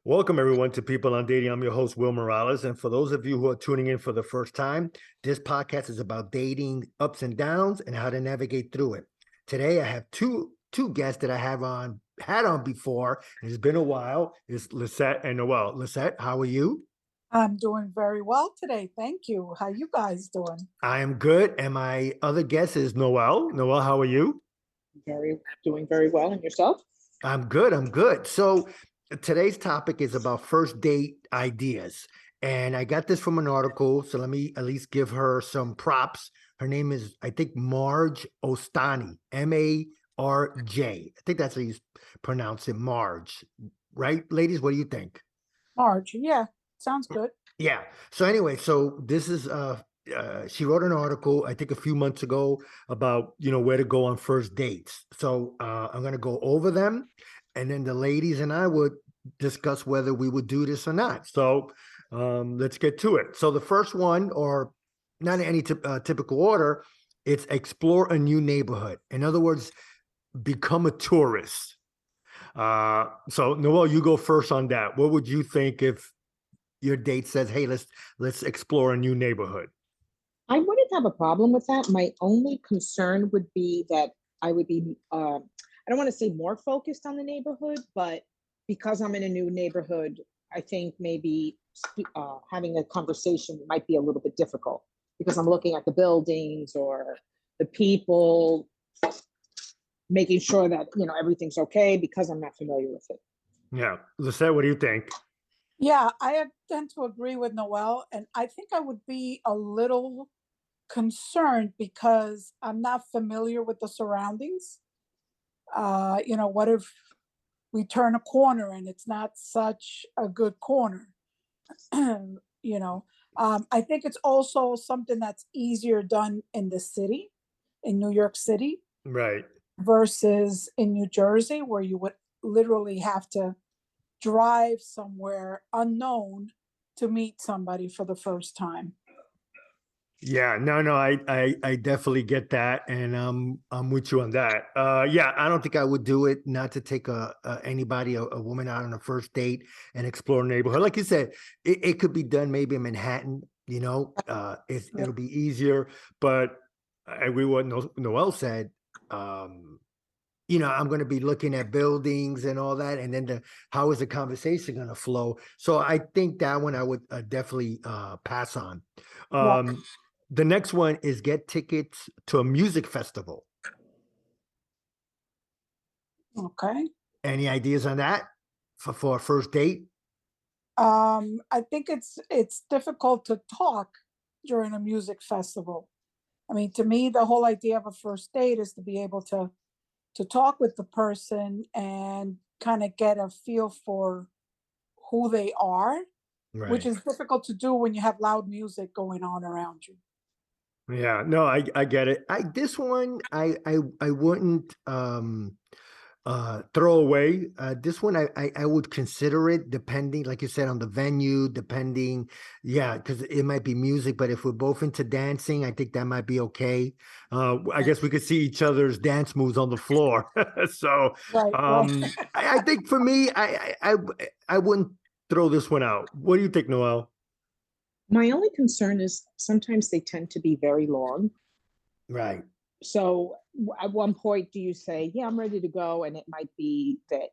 Welcome, everyone, to People on Dating. I'm your host, Will Morales. And for those of you who are tuning in for the first time, this podcast is about dating ups and downs and how to navigate through it. Today, I have two guests that I had on before. It's been a while. It's Lisset and Noelle. Lisset, how are you? I'm doing very well today. Thank you. How you guys doing? I am good. And my other guest is Noelle. Noelle, how are you? Doing very well. And yourself? I'm good. I'm good. So today's topic is about first date ideas. And I got this from an article. So let me at least give her some props. Her name is, I think, Marj Ostani, Marj. I think that's how you pronounce it, Marj. Right, ladies? What do you think? Marge, yeah, sounds good. Yeah. So anyway, so this is she wrote an article I think a few months ago about where to go on first dates. So I'm gonna go over them, and then the ladies and I would discuss whether we would do this or not. So let's get to it. So the first one, or not in any typical order, it's explore a new neighborhood. In other words, become a tourist. So Noel, you go first on that. What would you think if your date says, "Hey, let's explore a new neighborhood"? I wouldn't have a problem with that. My only concern would be that I would be, I don't want to say more focused on the neighborhood, but because I'm in a new neighborhood, I think maybe having a conversation might be a little bit difficult because I'm looking at the buildings or the people, making sure that, everything's okay because I'm not familiar with it. Yeah, Lisette, what do you think? Yeah, I tend to agree with Noel, and I think I would be a little concerned because I'm not familiar with the surroundings. What if we turn a corner and it's not such a good corner? you know, I think it's also something that's easier done in the city, in New York City, Right. versus in New Jersey, where you would literally have to drive somewhere unknown to meet somebody for the first time. Yeah, no, I definitely get that, and I'm with you on that. Yeah, I don't think I would do it not to take anybody, a woman out on a first date and explore a neighborhood. Like you said, it could be done maybe in Manhattan. Yeah. It'll be easier, but I agree with what Noel said. I'm going to be looking at buildings and all that, and then how is the conversation going to flow? So I think that one I would definitely pass on. Yeah. The next one is get tickets to a music festival. Okay. Any ideas on that for a first date? I think it's difficult to talk during a music festival. I mean, to me, the whole idea of a first date is to be able to talk with the person and kind of get a feel for who they are, which Right. is difficult to do when you have loud music going on around you. Yeah. No, I get it. This one I wouldn't throw away. This one I would consider it, depending, like you said, on the venue, depending. Yeah, because it might be music, but if we're both into dancing, I think that might be okay. I guess we could see each other's dance moves on the floor. So Right, right. I think for me, I wouldn't throw this one out. What do you think, Noel? My only concern is sometimes they tend to be very long. Right. So at one point, do you say, yeah, I'm ready to go? And it might be that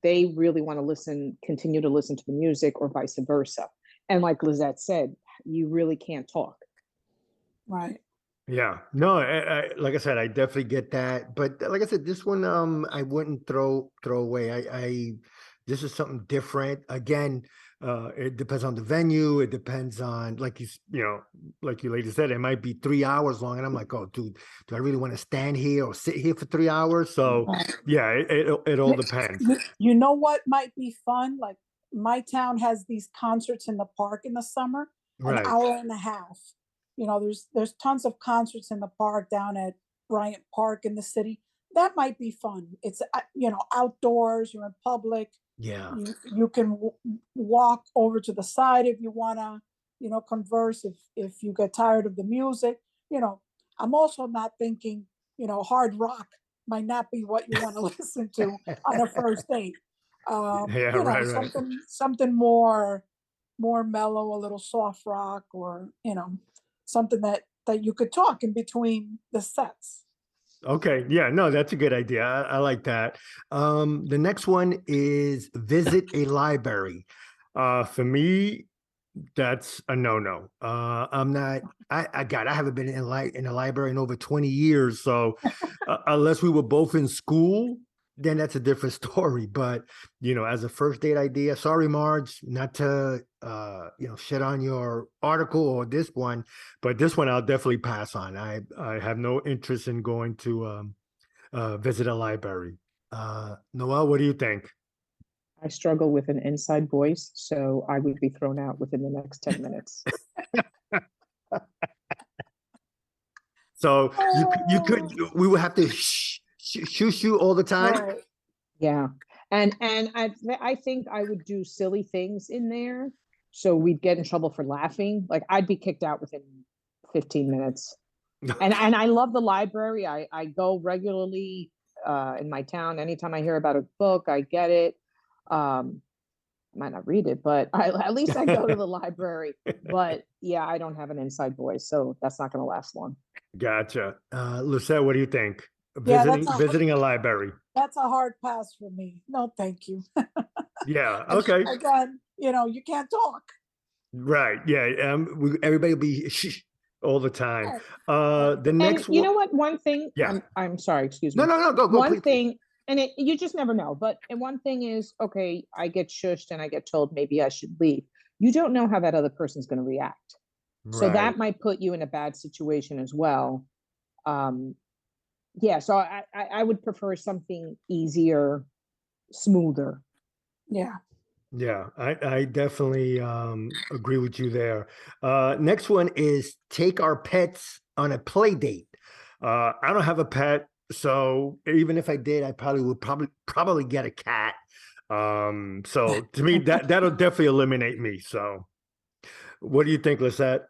they really want to continue to listen to the music, or vice versa. And like Lizette said, you really can't talk. Right. Yeah, no, like I said, I definitely get that. But like I said, this one, I wouldn't throw away. This is something different. Again, it depends on the venue. It depends on, like like you lady said, it might be 3 hours long, and I'm like, oh, dude, do I really want to stand here or sit here for 3 hours? So Right. yeah, it all depends. You know what might be fun? Like my town has these concerts in the park in the summer, an Right. hour and a half. There's tons of concerts in the park down at Bryant Park in the city. That might be fun. It's outdoors. You're in public. Yeah. You can walk over to the side if you wanna converse. If you get tired of the music, you know. I'm also not thinking hard rock might not be what you want to listen to on a first date. Yeah, You know, right, right. something more mellow, a little soft rock, or something that you could talk in between the sets. Okay, yeah, no, that's a good idea. I like that. The next one is visit a library. For me, that's a no-no. I'm not. I haven't been in a library in over 20 years. So unless we were both in school, then that's a different story. But as a first date idea, sorry, Marge, not to shit on your article or this one, but this one I'll definitely pass on. I have no interest in going to visit a library. Noelle, what do you think? I struggle with an inside voice, so I would be thrown out within the next 10 minutes. So you could Oh, we would have to shoo you all the time. right. Yeah. And I think I would do silly things in there. So we'd get in trouble for laughing. Like I'd be kicked out within 15 minutes. And I love the library. I go regularly in my town. Anytime I hear about a book, I get it. I might not read it, but at least I go to the library. But yeah, I don't have an inside voice, so that's not going to last long. Gotcha. Lisette, what do you think? Yeah, Visiting a library. that's a hard pass for me. No, thank you. Yeah. And Okay. again, you can't talk. Right. Yeah. Everybody will be all the time. Right, The And next you one. know what? One thing, Yeah. I'm sorry, excuse No, me. no, no. Go, One please, please. thing, and you just never know. But and one thing is, okay, I get shushed and I get told maybe I should leave. You don't know how that other person's going to react, so Right. that might put you in a bad situation as well. Um, yeah, so I would prefer something easier, smoother. Yeah. Yeah, I definitely agree with you there. Next one is take our pets on a play date. I don't have a pet, so even if I did, I probably get a cat. So to me, that'll definitely eliminate me. So what do you think, Lisette?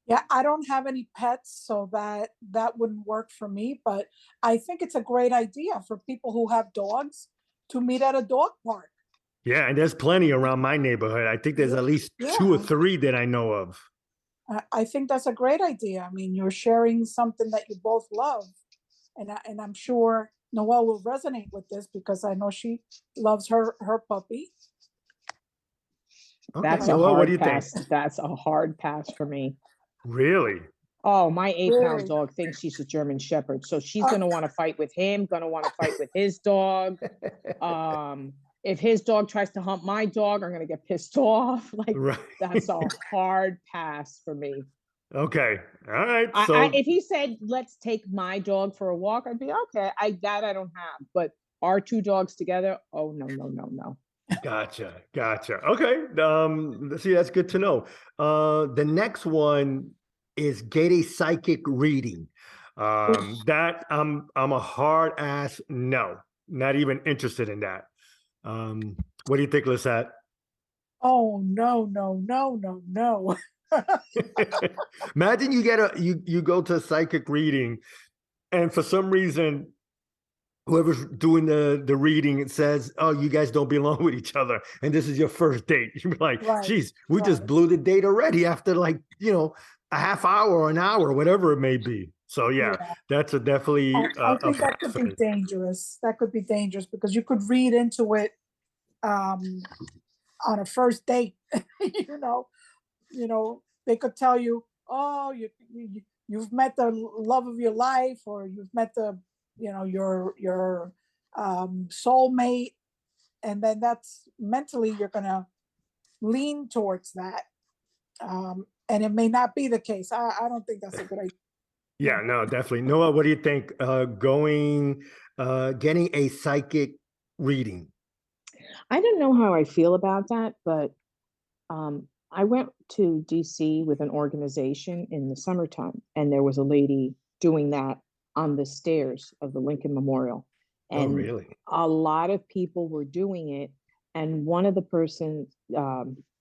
Yeah, I don't have any pets, so that wouldn't work for me. But I think it's a great idea for people who have dogs to meet at a dog park. Yeah, and there's plenty around my neighborhood. I think there's Yeah, at least two or yeah. three that I know of. I think that's a great idea. I mean, you're sharing something that you both love, and I'm sure Noelle will resonate with this because I know she loves her puppy. Okay, That's a Noel, what do hard you think? pass. That's a hard pass for me. Really? Oh, my 8 pound Really. dog thinks she's a German Shepherd. So she's Uh, going to want to fight with him, going to want to fight with his dog. If his dog tries to hump my dog, I'm going to get pissed off. Like, Right. that's a hard pass for me. Okay. All right. So If he said, let's take my dog for a walk, I'd be okay. I don't have, but our two dogs together, oh, no, no, no, no. gotcha. Gotcha. Okay. See, that's good to know. The next one is get a psychic reading. That I'm a hard ass no. Not even interested in that. What do you think, Lisette? oh no, no, no, no, no. Imagine you go to a psychic reading and for some reason whoever's doing the reading it says, oh, you guys don't belong with each other and this is your first date. You'd be like, Right, geez, we right. just blew the date already after like a half hour or an hour, whatever it may be. So yeah, Yeah. that's a definitely I a think that pass could for be me. dangerous. That could be dangerous because you could read into it um, on a first date. you know, they could tell you, oh, you've met the love of your life, or you've met your soulmate, and then that's mentally you're gonna lean towards that, and it may not be the case. I don't think that's a good idea. Yeah, no, definitely. Noah, what do you think? Getting a psychic reading. I don't know how I feel about that, but I went to DC with an organization in the summertime, and there was a lady doing that on the stairs of the Lincoln Memorial. Oh, And really? a lot of people were doing it. And one of the persons,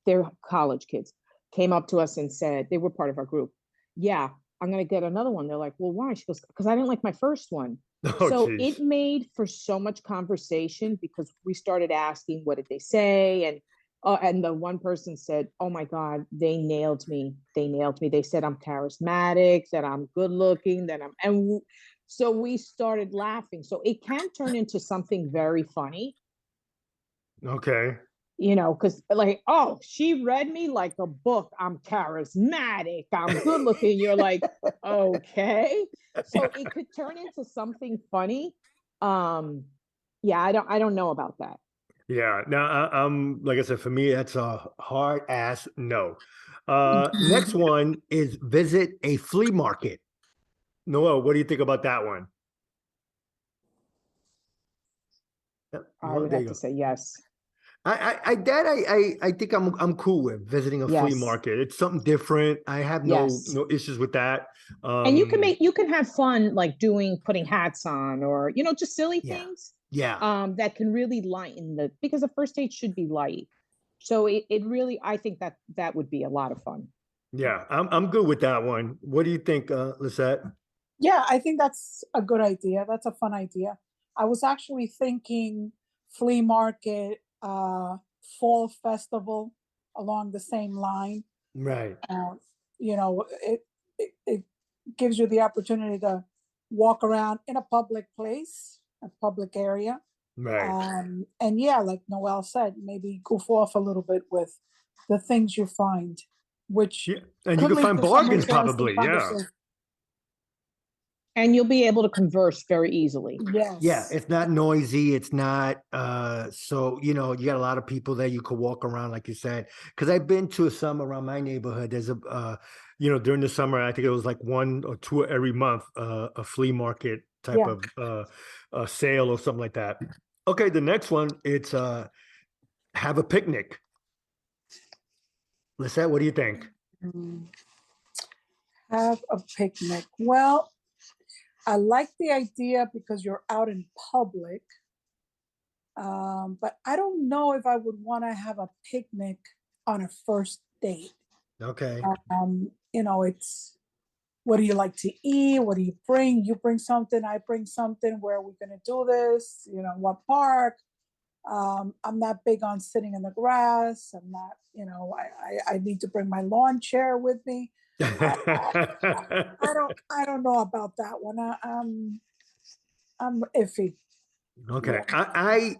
they're college kids, came up to us and said, they were part of our group. Yeah, I'm going to get another one. They're like, well, why? She goes, because I didn't like my first one. Oh, So geez. it made for so much conversation because we started asking, what did they say? And the one person said, oh my God, they nailed me. They nailed me. They said I'm charismatic, that I'm good looking, so we started laughing. So it can turn into something very funny, Okay. because like, oh, she read me like a book. I'm charismatic. I'm good looking. You're like, okay. So it could turn into something funny. Um, yeah, I don't know about that. Yeah. Now, I'm like I said, for me, that's a hard ass no. Next one is visit a flea market. Noel, what do you think about that one? I Noel, would there you have to go. say yes. I think I'm cool with visiting a flea Yes. market. It's something different. I have Yes. no issues with that. And you can have fun like putting hats on, or just silly Yeah, things yeah, that can really lighten because a first date should be light. So it really, I think that would be a lot of fun. yeah. I'm good with that one. What do you think, Lisette? Yeah, I think that's a good idea. That's a fun idea. I was actually thinking flea market, fall festival along the same line. Right, Uh, it gives you the opportunity to walk around in a public place, a public area. right. And yeah, like Noelle said, maybe goof off a little bit with the things you find, which Yeah, and you could can lead find to some bargains interesting probably. Yeah. conversation. And you'll be able to converse very easily. Yeah, Yes. it's not noisy. It's not so you got a lot of people there you could walk around, like you said. Because I've been to some around my neighborhood. There's a during the summer, I think it was like one or two every month, a flea market type Yeah. of sale or something like that. Okay, the next one, it's have a picnic. Lisette, what do you think? Mm, Have a picnic. Well, I like the idea because you're out in public. But I don't know if I would want to have a picnic on a first date. Okay. It's what do you like to eat? What do you bring? You bring something, I bring something. Where are we going to do this? What park? I'm not big on sitting in the grass. I'm not, I need to bring my lawn chair with me. I don't know about that one. I'm iffy. Okay, Yeah.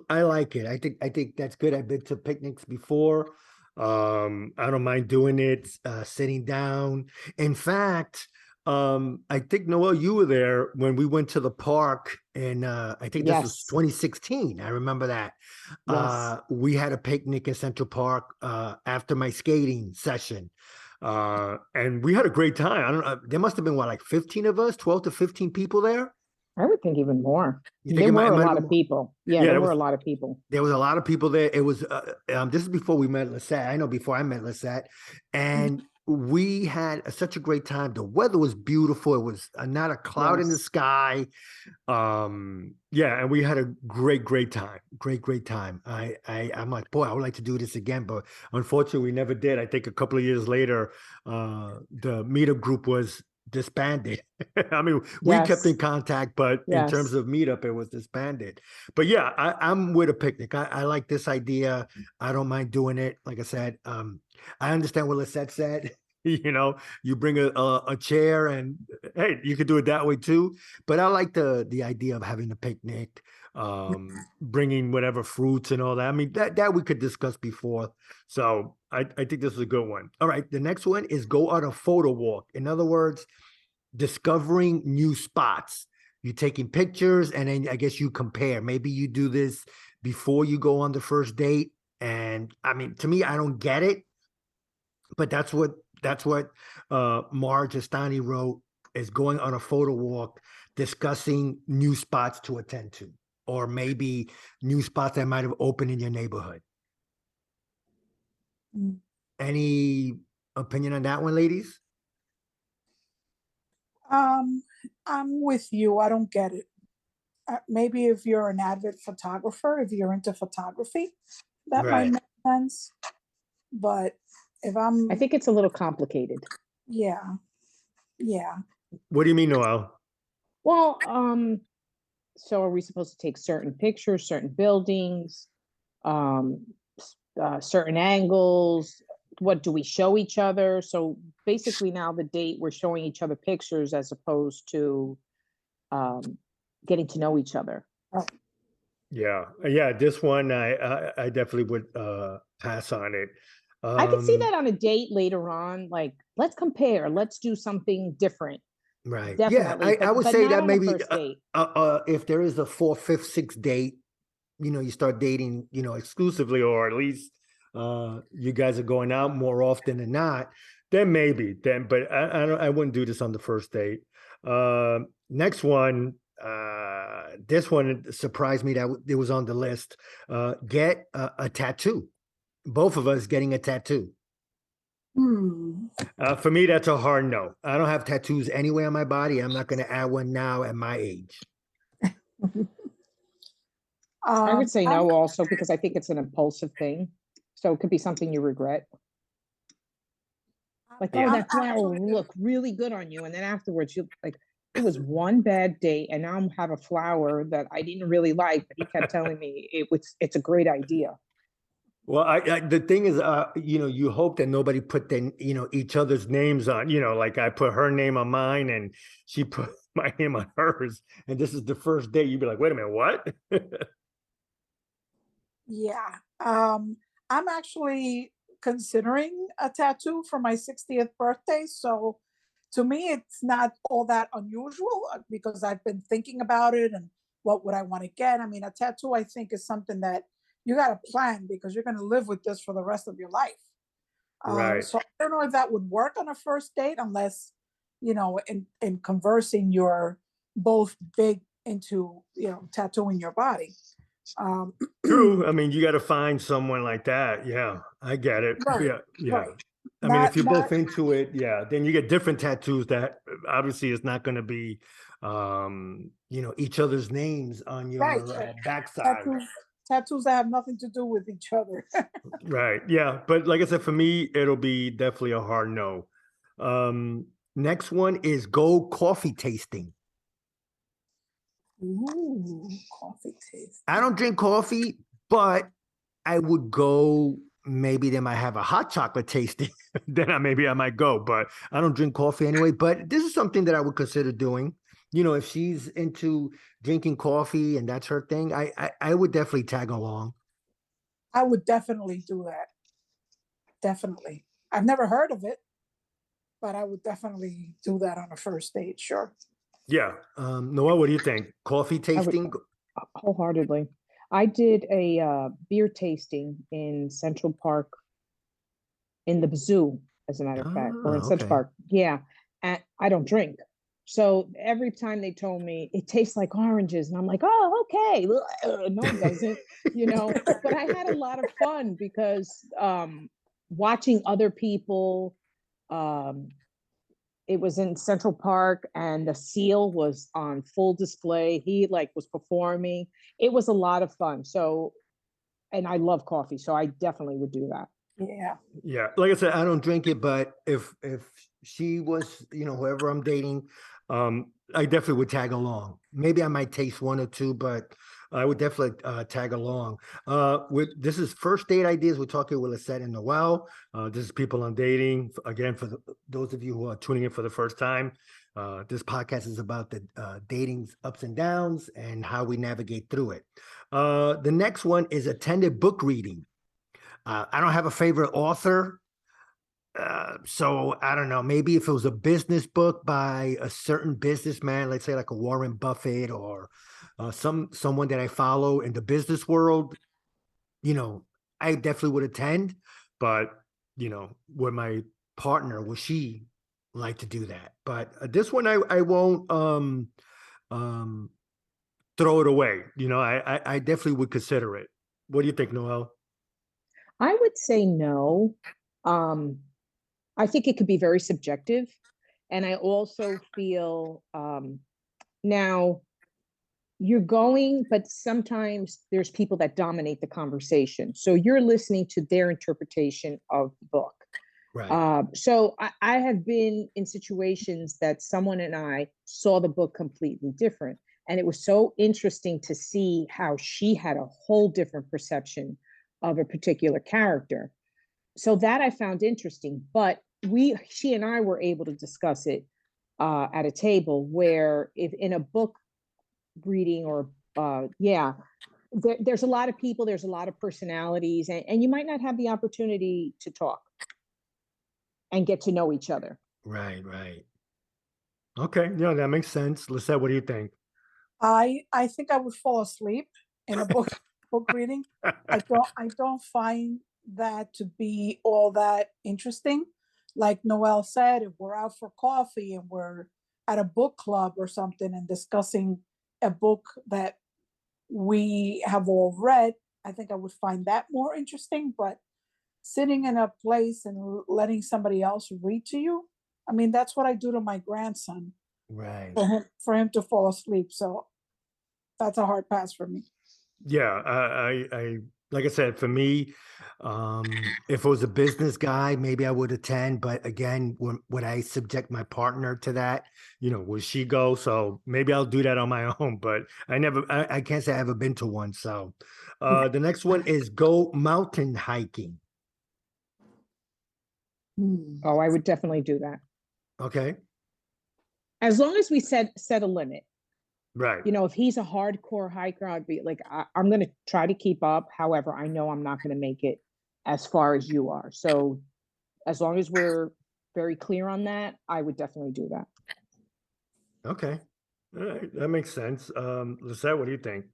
I like it. I think that's good. I've been to picnics before. I don't mind doing it, sitting down. In fact, I think Noel, you were there when we went to the park, and I think this was Yes. 2016. I remember that. Yes. We had a picnic in Central Park after my skating session. And we had a great time. I don't know. There must have been what, like 15 of us, 12 to 15 people there. I would think even more. You think There it were a might have lot been of more? people. Yeah, Yeah, there were a lot of people. there was a lot of people there. It was this is before we met Lisette. I know before I met Lisette, and we had such a great time. The weather was beautiful. It was not a cloud in the Yes. sky. Yeah, and we had a great time. Great time. I'm like, boy, I would like to do this again, but unfortunately, we never did. I think a couple of years later, the meetup group was disbanded. I mean, we kept in Yes. contact, but in terms Yes. of meetup, it was disbanded. But yeah, I'm with a picnic. I like this idea. I don't mind doing it. Like I said, I understand what Lisette said. You bring a chair, and hey, you could do it that way too. But I like the idea of having a picnic, bringing whatever fruits and all that. I mean, that we could discuss before. So I think this is a good one. All right, the next one is go on a photo walk. In other words, discovering new spots. You're taking pictures, and then I guess you compare. Maybe you do this before you go on the first date. And I mean, to me, I don't get it, but that's what Marj Ostani wrote, is going on a photo walk, discussing new spots to attend to, or maybe new spots that might have opened in your neighborhood. Mm. Any opinion on that one, ladies? Um, I'm with you. I don't get it. Maybe if you're an avid photographer, if you're into photography, that might Right. make sense. But if I think it's a little complicated. yeah, yeah. What do you mean, Noel? Well, so are we supposed to take certain pictures, certain buildings, certain angles? What do we show each other? So basically now the date, we're showing each other pictures as opposed to getting to know each other. Yeah, yeah. This one, I definitely would pass on it. I could see that on a date later on, like, let's compare, let's do something different. Right. Yeah, Definitely, I would but say not that on a maybe first date. if there is a fourth, fifth, sixth date, you start dating, exclusively, or at least you guys are going out more often than not, then maybe then. But I wouldn't do this on the first date. Next one, this one surprised me that it was on the list. Get a tattoo. Both of us getting a tattoo. Hmm. For me, that's a hard no. I don't have tattoos anywhere on my body. I'm not going to add one now at my age. I would say I'm, no also because I think it's an impulsive thing. So it could be something you regret. Like, oh, Yeah. I'm that flower will actually, look really good on you. And then afterwards, you like, it was one bad date, and now I have a flower that I didn't really like, but he kept telling me it's a great idea. Well, the thing is, you hope that nobody put each other's names on, like I put her name on mine and she put my name on hers. And this is the first day. You'd be like, wait a minute, what? yeah. I'm actually considering a tattoo for my 60th birthday. So to me, it's not all that unusual because I've been thinking about it and what would I want to get. I mean, a tattoo, I think, is something that you got to plan because you're going to live with this for the rest of your life. Right. So I don't know if that would work on a first date unless, in conversing, you're both big into, tattooing your body. Um, True. I mean, you got to find someone like that. Yeah, I get it. right, Yeah. Yeah. right. I mean, if you're Not both into it, yeah, then you get different tattoos that obviously is not going to be, each other's names on right. your backside. Tattoos that have nothing to do with each other. Right. Yeah. But like I said, for me, it'll be definitely a hard no. Next one is go coffee tasting. Ooh, coffee taste. I don't drink coffee, but I would go. Maybe they might have a hot chocolate tasting. Then maybe I might go, but I don't drink coffee anyway. But this is something that I would consider doing. If she's into drinking coffee and that's her thing, I would definitely tag along. I would definitely do that. Definitely. I've never heard of it, but I would definitely do that on a first date. Sure. Yeah. Noah, what do you think? Coffee I would tasting? wholeheartedly. I did a beer tasting in Central Park in the zoo, as a matter of fact, or in Oh, Central okay. Park. Yeah. And I don't drink. So every time they told me it tastes like oranges, and I'm like, oh, okay. No, it doesn't, But I had a lot of fun because watching other people, um, it was in Central Park and the seal was on full display. He like was performing. It was a lot of fun. So, and I love coffee, so I definitely would do that. Yeah. Yeah, like I said, I don't drink it, but if she was, whoever I'm dating, I definitely would tag along. Maybe I might taste one or two, but I would definitely tag along. With this is first date ideas. We're talking with Lisset and Noelle. This is people on dating. Again, for those of you who are tuning in for the first time, this podcast is about the dating's ups and downs and how we navigate through it. The next one is attended book reading. I don't have a favorite author. So I don't know. Maybe if it was a business book by a certain businessman, let's say like a Warren Buffett or someone that I follow in the business world, you know, I definitely would attend. But would my partner, would she like to do that? But this one, I won't um throw it away. I definitely would consider it. What do you think, Noel? I would say no. Um, I think it could be very subjective. And I also feel now you're going, but sometimes there's people that dominate the conversation. So you're listening to their interpretation of the book. Right. So I have been in situations that someone and I saw the book completely different. And it was so interesting to see how she had a whole different perception of a particular character. So that I found interesting, but she and I were able to discuss it at a table, where if in a book reading or there's a lot of people, there's a lot of personalities, and you might not have the opportunity to talk and get to know each other. Right. Right. Okay. Yeah, that makes sense. Lisette, what do you think? I think I would fall asleep in a book reading. I don't find that to be all that interesting. Like Noelle said, if we're out for coffee and we're at a book club or something and discussing a book that we have all read, I think I would find that more interesting. But sitting in a place and letting somebody else read to you, I mean, that's what I do to my grandson Right. for him to fall asleep. So that's a hard pass for me. Yeah, I like I said, for me, if it was a business guy, maybe I would attend. But again, would I subject my partner to that? Would she go? So maybe I'll do that on my own. But I can't say I ever been to one. So the next one is go mountain hiking. Oh, I would definitely do that. Okay. As long as we set a limit. Right. If he's a hardcore hiker, I'd be like, I'm going to try to keep up. However, I know I'm not going to make it as far as you are. So as long as we're very clear on that, I would definitely do that. Okay. All right. That makes sense. Lisette, what do you think?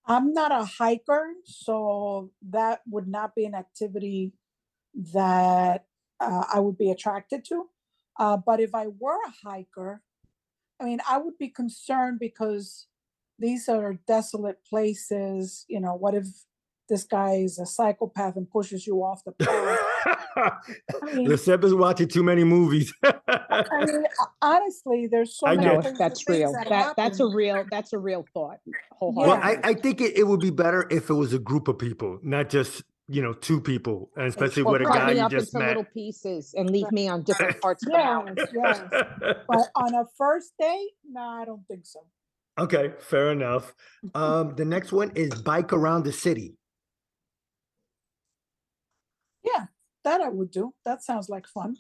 I'm not a hiker, so that would not be an activity that I would be attracted to. But if I were a hiker, I mean, I would be concerned because these are desolate places. What if this guy is a psychopath and pushes you off the path? I mean, Lisette is watching too many movies. I mean, honestly, there's so I many No, get that's things real. that That's a happen. real thought. Well, Yeah, Wholeheartedly. I think it would be better if it was a group of people, not just, two people, and especially Or with a cut guy me right. you up just into met. little pieces and leave me on different parts of the mountain. Yes, yes. But on a first date, no, I don't think so. Okay, fair enough. The next one is bike around the city. Yeah, that I would do. That sounds like fun.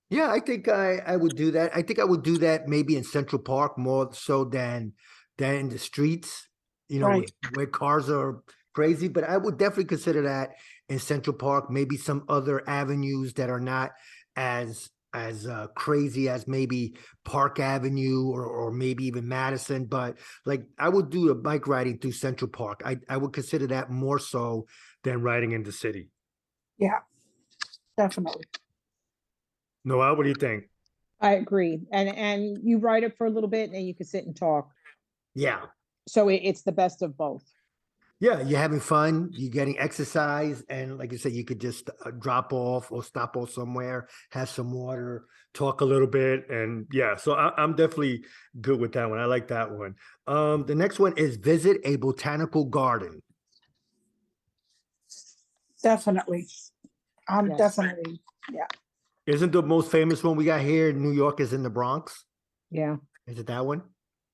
Yeah, I think I would do that. I think I would do that maybe in Central Park more so than in the streets, Right. where cars are crazy. But I would definitely consider that in Central Park, maybe some other avenues that are not as crazy as maybe Park Avenue or maybe even Madison. But like I would do a bike riding through Central Park. I would consider that more so than riding in the city. Yeah, definitely. Noel, what do you think? I agree. And you write it for a little bit and then you can sit and talk. Yeah. So it's the best of both. Yeah, you're having fun, you're getting exercise, and like you said, you could just drop off or stop off somewhere, have some water, talk a little bit, and yeah, so I'm definitely good with that one. I like that one. The next one is visit a botanical garden. Definitely. I'm Yes. definitely, yeah. Isn't the most famous one we got here in New York is in the Bronx? Yeah. Is it that one?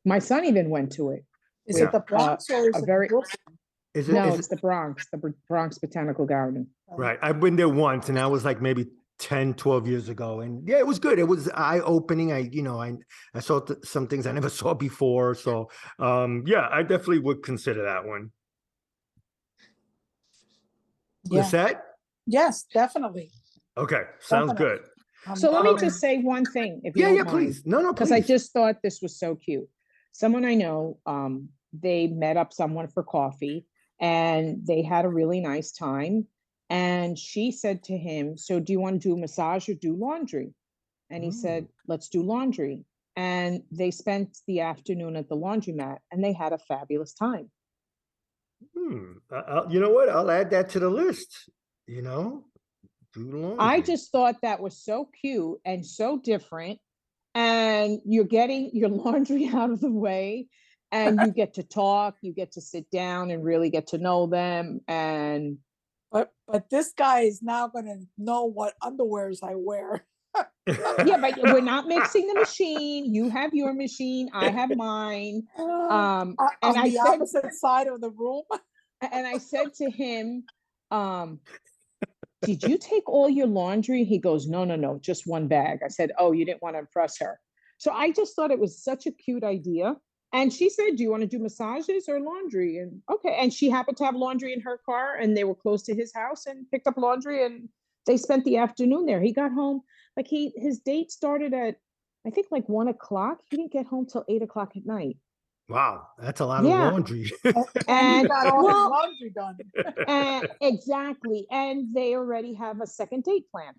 My son even went to it. Is Yeah. it the Bronx or is a it very Brooklyn? Is it? No, Is it's it the Bronx Botanical Garden. right? I've been there once, and that was like maybe 10, 12 years ago. And yeah, it was good. It was eye-opening. I saw some things I never saw before. So yeah, I definitely would consider that one. Yeah. Lisette? Yes, definitely. Okay, sounds Definitely. good. So let me I'm just say one thing, if you Yeah, don't yeah, mind, please. No, because I please. just thought this was so cute. Someone I know, they met up someone for coffee and they had a really nice time. And she said to him, "So do you want to do a massage or do laundry?" And he said, "Let's do laundry." And they spent the afternoon at the laundromat and they had a fabulous time. You know what? I'll add that to the list. Do the I laundry. just thought that was so cute and so different. And you're getting your laundry out of the way and you get to talk, you get to sit down and really get to know them. And But this guy is now gonna know what underwears I wear. Yeah, but we're not mixing the machine. You have your machine, I have mine. And On I the said, opposite side of the room. to him, did you take all your laundry? He goes, no, no, no, just one bag. I said, oh, you didn't want to impress her. So I just thought it was such a cute idea. And she said, do you want to do massages or laundry? And okay. And she happened to have laundry in her car, and they were close to his house, and picked up laundry, and they spent the afternoon there. He got home, like his date started at, I think, like 1 o'clock. He didn't get home till 8 o'clock at night. Wow, that's a lot of Yeah. laundry. And he And got all his well, laundry done. exactly. And they already have a second date planned.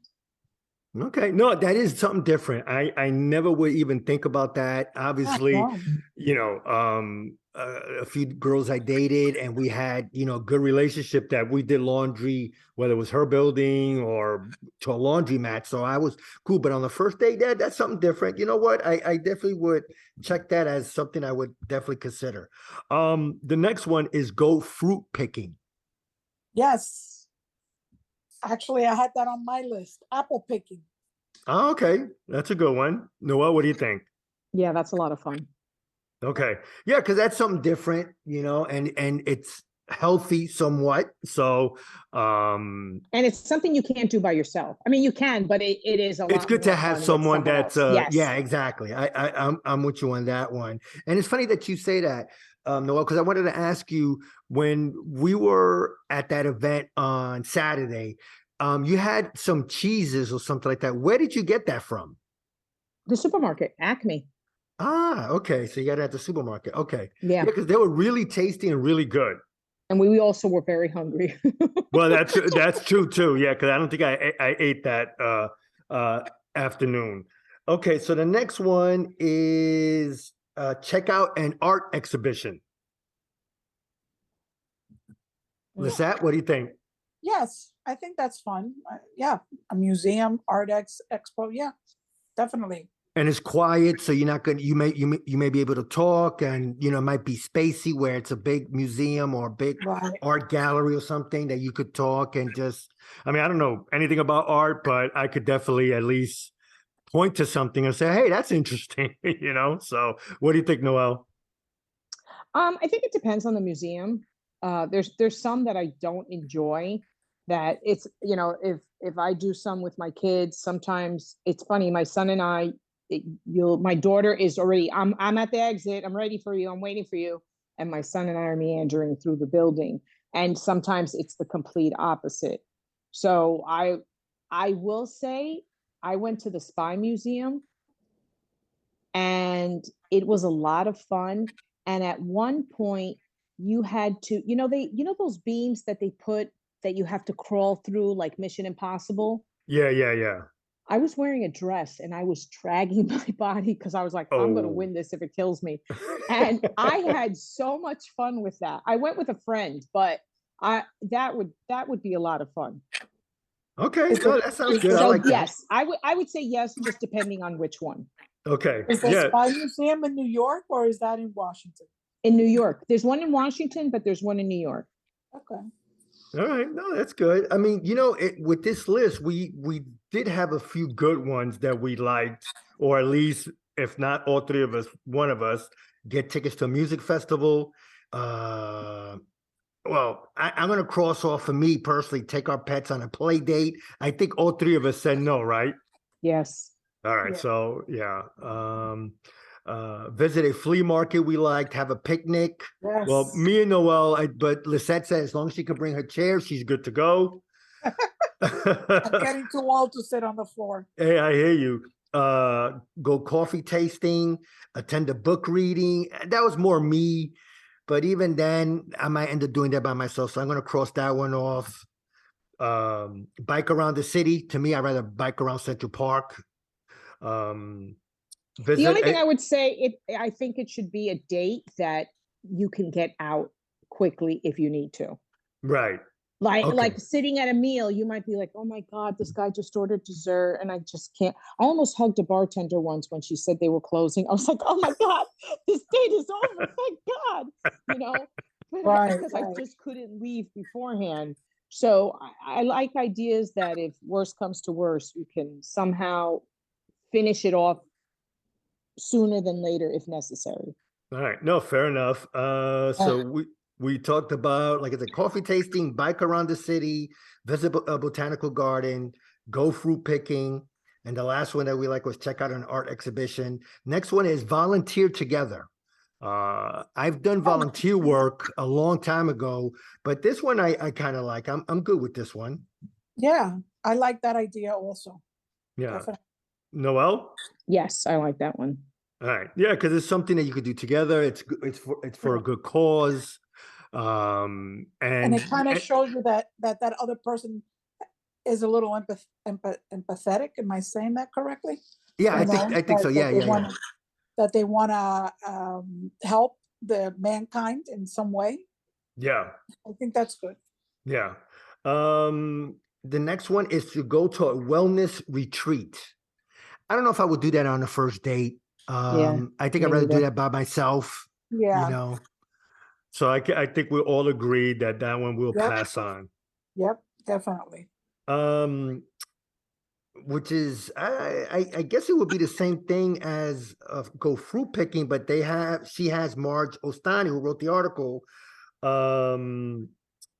Okay, no, that is something different. I never would even think about that. Obviously, No. a few girls I dated, and we had, a good relationship that we did laundry, whether it was her building or to a laundromat. So I was cool. But on the first date, that's something different. You know what? I definitely would check that as something I would definitely consider. The next one is go fruit picking. Yes. Actually, I had that on my list. Apple picking. Oh, okay, that's a good one. Noelle, what do you think? Yeah, that's a lot of fun. Okay. Yeah, because that's something different, and it's healthy somewhat. So And it's something you can't do by yourself. I mean, you can, but it is a lot. it's good to more have fun with someone someone that's else. Yes. yeah, exactly. I'm with you on that one. And it's funny that you say that, Noelle, because I wanted to ask you, when we were at that event on Saturday, you had some cheeses or something like that. Where did you get that from? The supermarket, Acme. Ah, okay. So you got it at the supermarket. Okay. Yeah. Yeah, because they were really tasty and really good. And we also were very hungry. Well, that's true too. Yeah, because I don't think I ate that afternoon. Okay, so the next one is check out an art exhibition. Lisette, what do you think? Yes, I think that's fun. Yeah, a museum, expo. Yeah, definitely. And it's quiet, so you're not gonna you may be able to talk, and it might be spacey where it's a big museum or a big Right. art gallery or something that you could talk and just. I mean, I don't know anything about art, but I could definitely at least point to something and say, "Hey, that's interesting." So, what do you think, Noelle? I think it depends on the museum. There's some that I don't enjoy. That it's, if I do some with my kids, sometimes it's funny. My son and I, my daughter is already. I'm at the exit. I'm ready for you. I'm waiting for you. And my son and I are meandering through the building. And sometimes it's the complete opposite. So I will say I went to the Spy Museum, and it was a lot of fun. And at one point, you had to, those beams that they put that you have to crawl through, like Mission Impossible. Yeah. I was wearing a dress and I was dragging my body because I was like, I'm going to Oh. win this if it kills me. And I had so much fun with that. I went with a friend, but that would be a lot of fun. Okay, no, that sounds good. I So like that. yes, I would say yes, just depending on which one. Okay, Is the yeah. Spy Museum in New York, or is that in Washington? In New York. There's one in Washington, but there's one in New York. Okay. All right, no, that's good. I mean, with this list, we did have a few good ones that we liked, or at least, if not all three of us, one of us get tickets to a music festival. Well, I'm going to cross off, for me personally, take our pets on a play date. I think all three of us said no, right? Yes. All right, Yeah. so yeah. Visit a flea market we liked, have a picnic. Yes. Well, me and Noelle, but Lisette said as long as she can bring her chair, she's good to go. I'm getting too old to sit on the floor. Hey, I hear you. Go coffee tasting, attend a book reading. That was more me, but even then, I might end up doing that by myself. So I'm going to cross that one off. Bike around the city. To me, I'd rather bike around Central Park. The only thing I would say, I think it should be a date that you can get out quickly if you need to. Right. Like sitting at a meal, you might be like, oh my God, this guy just ordered dessert and I just can't. I almost hugged a bartender once when she said they were closing. I was like, oh my God, this date is over. Thank God. Right, because I just couldn't leave beforehand. So I like ideas that if worse comes to worse, you can somehow finish it off sooner than later if necessary. All right. No, fair enough. So we talked about, like, it's a coffee tasting, bike around the city, visit a botanical garden, go fruit picking, and the last one that we like was check out an art exhibition. Next one is volunteer together. I've done volunteer work a long time ago, but this one I kind of like. I'm good with this one. Yeah, I like that idea also. Yeah. Definitely. Noelle? Yes, I like that one. All right. Yeah, because it's something that you could do together. It's for a good cause. And And it kind of shows you that other person is a little empathetic. Am I saying that correctly? yeah, You know, I think so. Yeah, yeah. that they want to help the mankind in some way. Yeah. I think that's good. Yeah. The next one is to go to a wellness retreat. I don't know if I would do that on the first date. Yeah, I think me I'd rather do neither. that by myself, you Yeah. know. So I think we all agree that one we'll Yep. pass on. Yep. Definitely. Which is I guess it would be the same thing as go fruit picking, but she has Marj Ostani, who wrote the article,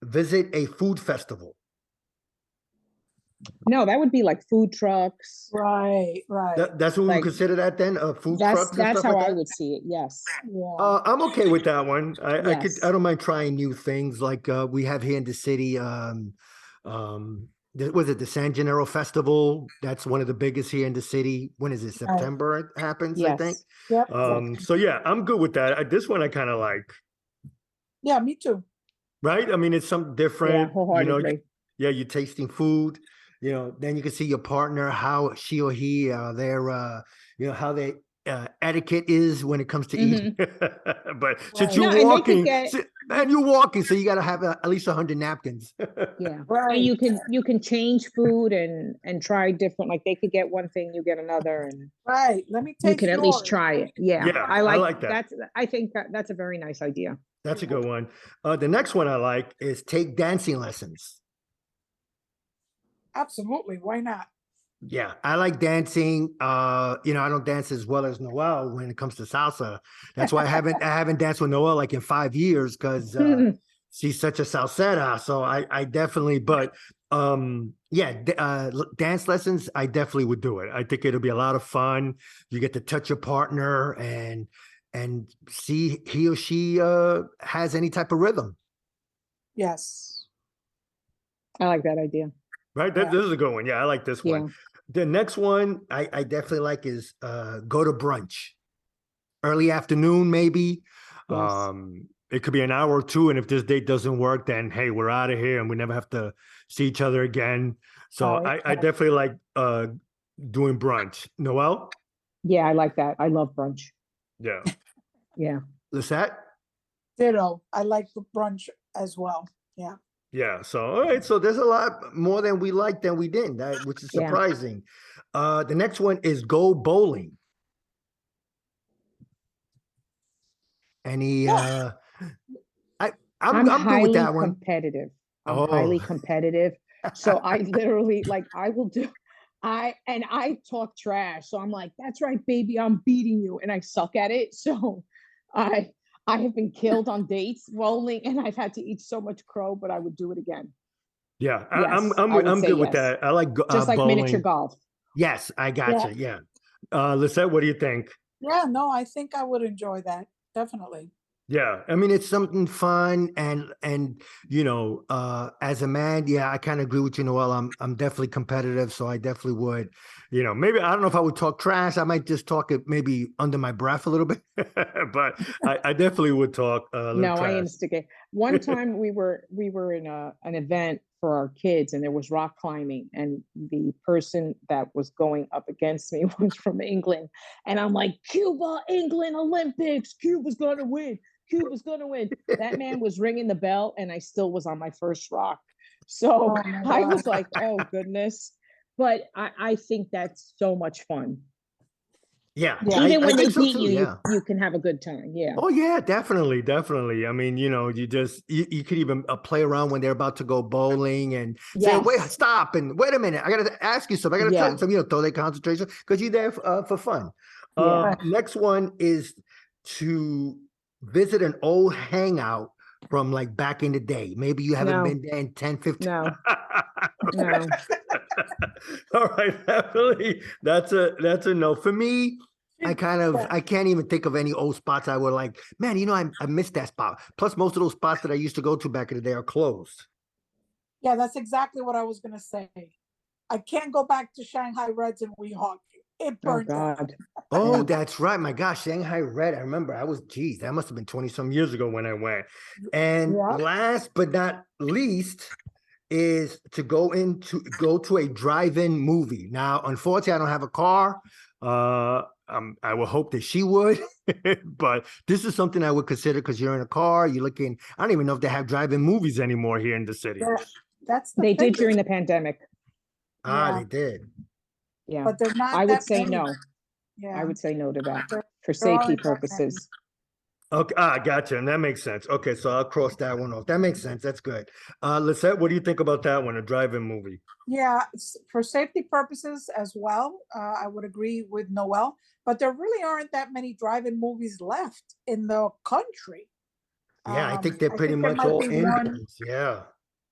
visit a food festival. No, that would be like food trucks. Right. Right. That's what we would Like, consider that then, food trucks and that's stuff how like I that. would see it. Yes. Yeah. I'm okay with that one. Yes. I don't mind trying new things like we have here in the city. Was it the San Gennaro Festival? That's one of the biggest here in the city. When is it? Right. September it happens, I think. Yes. Yep. So yeah, I'm good with that. This one I kind of like, Yeah. Me too. right? I mean, it's something Yeah, different, wholeheartedly. yeah, you're tasting food, then you can see your partner, how she or he, how they etiquette is when it comes to eating. But since Right. you're No, and they could walking, get and you're walking, so you got to have at least 100 napkins. yeah. Right. And you can change food and try different. Like they could get one thing, you get another, and Right. Let me you taste can at least yours. try it. Yeah, Yeah, I I like like that. that's. I think that's a very nice idea. That's a good one. The next one I like is take dancing lessons. Absolutely. Why not? Yeah, I like dancing. I don't dance as well as Noelle when it comes to salsa. That's why I haven't danced with Noelle like in 5 years, because she's such a salsera. So I definitely, but dance lessons, I definitely would do it. I think it'll be a lot of fun. You get to touch your partner and see he or she has any type of rhythm. Yes. I like that idea. Right. Yeah. This is a good one. Yeah, I like this one. Yeah. The next one I definitely like is go to brunch. Early afternoon, maybe. Yes. It could be an hour or two. And if this date doesn't work, then hey, we're out of here and we never have to see each other again. So Right. I definitely like doing brunch. Noelle? Yeah, I like that. I love brunch. Yeah. Yeah. Lisette? Ditto. I like the brunch as well. Yeah. Yeah. So all right. So there's a lot more than we liked than we didn't, which is Yeah. surprising. The next one is go bowling. Any Yeah. I'm good with that one. Competitive. I'm Oh. highly competitive. So I literally I will do I talk trash. So I'm like, that's right, baby, I'm beating you. And I suck at it. So I have been killed on dates bowling, and I've had to eat so much crow, but I would do it again. Yeah, Yes, I'm good with that. I like just like bowling. miniature golf. Yes, I gotcha. Yeah. Lisette, what do you think? Yeah. No, I think I would enjoy that. Definitely. Yeah, I mean it's something fun and as a man, yeah, I kind of agree with you, Noelle. I'm definitely competitive, so I definitely would, maybe I don't know if I would talk trash. I might just talk it maybe under my breath a little bit, but I definitely would talk a little No, trash. I instigate. One time we were in an event for our kids, and there was rock climbing, and the person that was going up against me was from England, and I'm like, Cuba, England, Olympics, Cuba's gonna win. Cuba's gonna win. That man was ringing the bell, and I still was on my first rock. So I was like, oh goodness. But I think that's so much fun. Yeah, Yeah. I, Even I when they think so beat too. you, Yeah. you can have a good time. Yeah. Oh yeah, definitely, definitely. I mean, you could even play around when they're about to go bowling and say, "Wait, Yes. stop!" and "Wait a minute, I gotta ask you something. I gotta tell you Yeah. something." Throw their concentration because you're there for fun. Yeah. Right. Next one is to visit an old hangout from like back in the day. Maybe you haven't No, been there in 10, 15. no, no. All right, definitely. That's a no. For me, I can't even think of any old spots I were like, man, I missed that spot. Plus, most of those spots that I used to go to back in the day are closed. Yeah, that's exactly what I was gonna say. I can't go back to Shanghai Reds and Weehawken. It Oh burnt down. God. Oh, Yeah. that's right. My gosh, Shanghai Red. I remember geez, that must have been 20 some years ago when I went. And Yeah. last but not least, is to go to a drive-in movie. Now, unfortunately, I don't have a car. I would hope that she would, but this is something I would consider because you're in a car. You're looking. I don't even know if they have drive-in movies anymore here in the city. Yeah, that's the They thing. did during the pandemic. Ah, Yeah, they did. Yeah. but there's not I would that say many. no. I Yeah, would say no to that there, for there safety aren't that many. purposes. Okay, gotcha, and that makes sense. Okay, so I'll cross that one off. That makes sense. That's good. Lisette, what do you think about that one? A drive-in movie? Yeah, for safety purposes as well, I would agree with Noel. But there really aren't that many drive-in movies left in the country. Yeah, I think they're I pretty think there much might all be one. in. Yeah.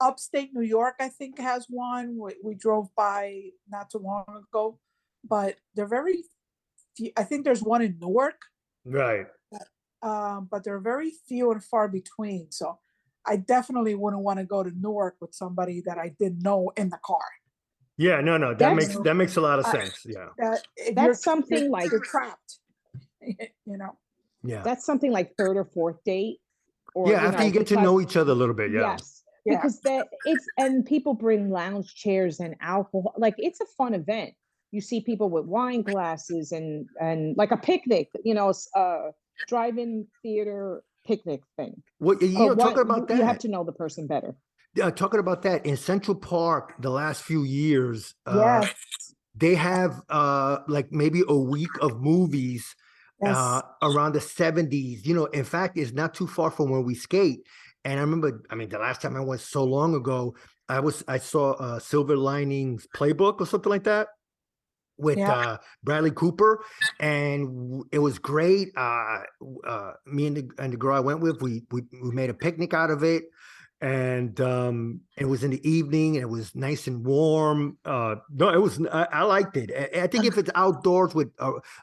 Upstate New York, I think, has one. We drove by not too long ago, but they're very few. I think there's one in Newark, Right. but they're very few and far between. So I definitely wouldn't want to go to Newark with somebody that I didn't know in the car. Yeah, no, that That's makes that makes a lot of I, sense. Yeah. if that's something like you're trapped, you know. Yeah. that's something like third or fourth date, or Yeah, after you get to because know each other a little bit, yeah. yes, Yeah, because that it's and people bring lounge chairs and alcohol. Like it's a fun event. You see people with wine glasses and like a picnic, drive-in theater picnic thing. Well, But talking what about you have that, to know the person better. talking about that in Central Park, the last few years, yes, they have like maybe a week of movies yes, around the 70s. In fact, it's not too far from where we skate. And I remember, I mean, the last time I went so long ago, I saw Silver Linings Playbook or something like that with yeah. Bradley Cooper, and it was great. Me and the girl I went with, we made a picnic out of it, and it was in the evening, and it was nice and warm. No, it was. I liked it. I think if it's outdoors with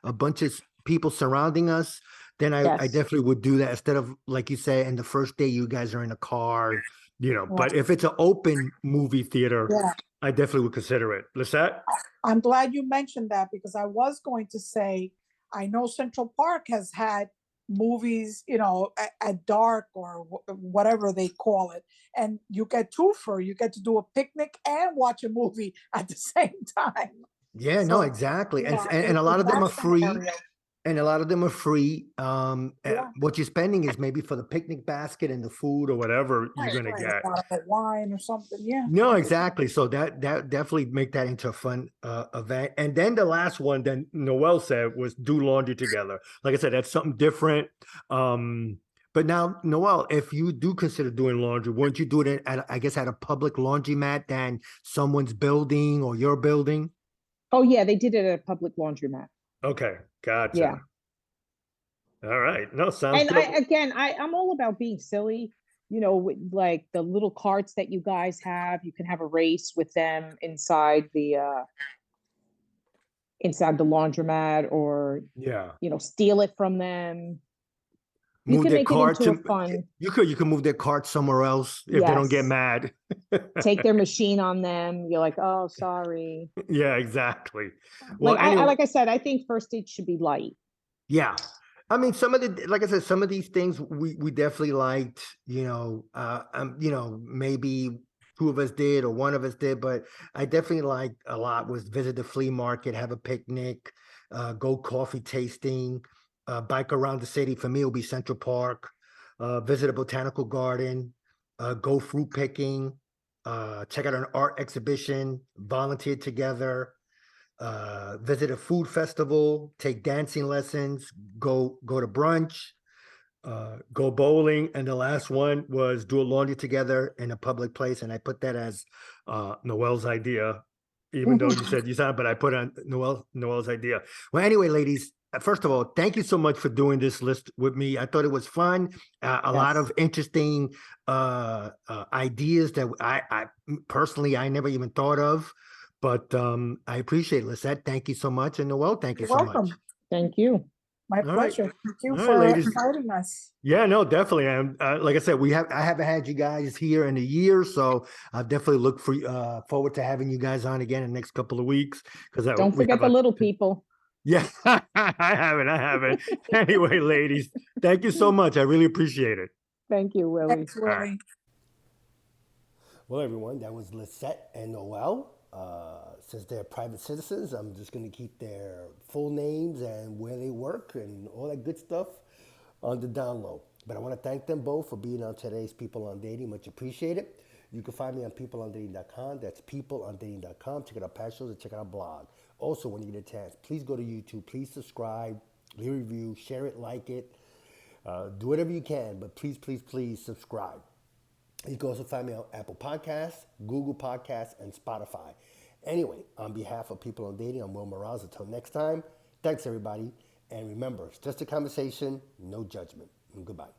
a bunch of people surrounding us, then I Yes. definitely would do that instead of like you say, and the first day you guys are in a car. Yeah. But if it's an open movie theater, Yeah. I definitely would consider it. Lisette? I'm glad you mentioned that because I was going to say, I know Central Park has had movies, at dark or whatever they call it, and you get twofer. You get to do a picnic and watch a movie at the same time. Yeah, no, So, exactly. And, yeah, and and a if lot of them are that's the free. scenario, And a lot of them are free. yeah, What you're spending is maybe for the picnic basket and the food or whatever you're right, gonna right. A get. bottle of wine or something. Yeah, No, exactly. So that definitely make that into a fun event. And then the last one, then Noelle said was do laundry together. Like I said, that's something different. But now, Noelle, if you do consider doing laundry, wouldn't you do it at I guess at a public laundromat than someone's building or your building? Oh yeah, they did it at a public laundromat. Okay, Yeah. gotcha. All right. No, sounds And good. I'm all about being silly, with like the little carts that you guys have. You can have a race with them inside the laundromat, or Yeah. steal it from them. You Move can their make it cart into a to fun, you can move their cart somewhere else if they don't get yes. mad. Take their machine on them. You're like, oh, sorry. Yeah, exactly. Like Well, anyway, like I said, I think first date should be light. yeah. I mean, like I said, some of these things we definitely liked, maybe two of us did or one of us did, but I definitely liked a lot was visit the flea market, have a picnic, go coffee tasting, bike around the city. For me, it'll be Central Park, visit a botanical garden, go fruit picking, check out an art exhibition, volunteer together, visit a food festival, take dancing lessons, go to brunch, go bowling, and the last one was do a laundry together in a public place. And I put that as Noelle's idea, even though you said you said, but I put on Noelle's idea. Well, anyway, ladies, first of all, thank you so much for doing this list with me. I thought it was fun, a lot Yes. of interesting ideas that I personally I never even thought of. But I appreciate it, Lisette. Thank you so much, and Noelle, thank you You're so much. welcome. Thank you. My All right, pleasure. Thank you all right, for ladies. inviting us. Yeah, no, definitely. And like I said, I haven't had you guys here in a year, so I'll definitely look for forward to having you guys on again in the next couple of weeks because Don't we forget have the little people. yeah, I haven't. Anyway, ladies, thank you so much. I really appreciate it. Thank you, Willie. Thanks, Willie. Well, everyone, that was Lisette and Noelle. Since they're private citizens, I'm just going to keep their full names and where they work and all that good stuff on the down low. But I want to thank them both for being on today's People on Dating. Much appreciated. You can find me on peopleondating.com. That's peopleondating.com. Check out our past shows and check out our blog. Also, when you get a chance, please go to YouTube. Please subscribe, leave a review, share it, like it. Do whatever you can, but please, please, please subscribe. You can also find me on Apple Podcasts, Google Podcasts, and Spotify. Anyway, on behalf of People on Dating, I'm Will Morales. Until next time, thanks everybody. And remember, it's just a conversation, no judgment. And goodbye.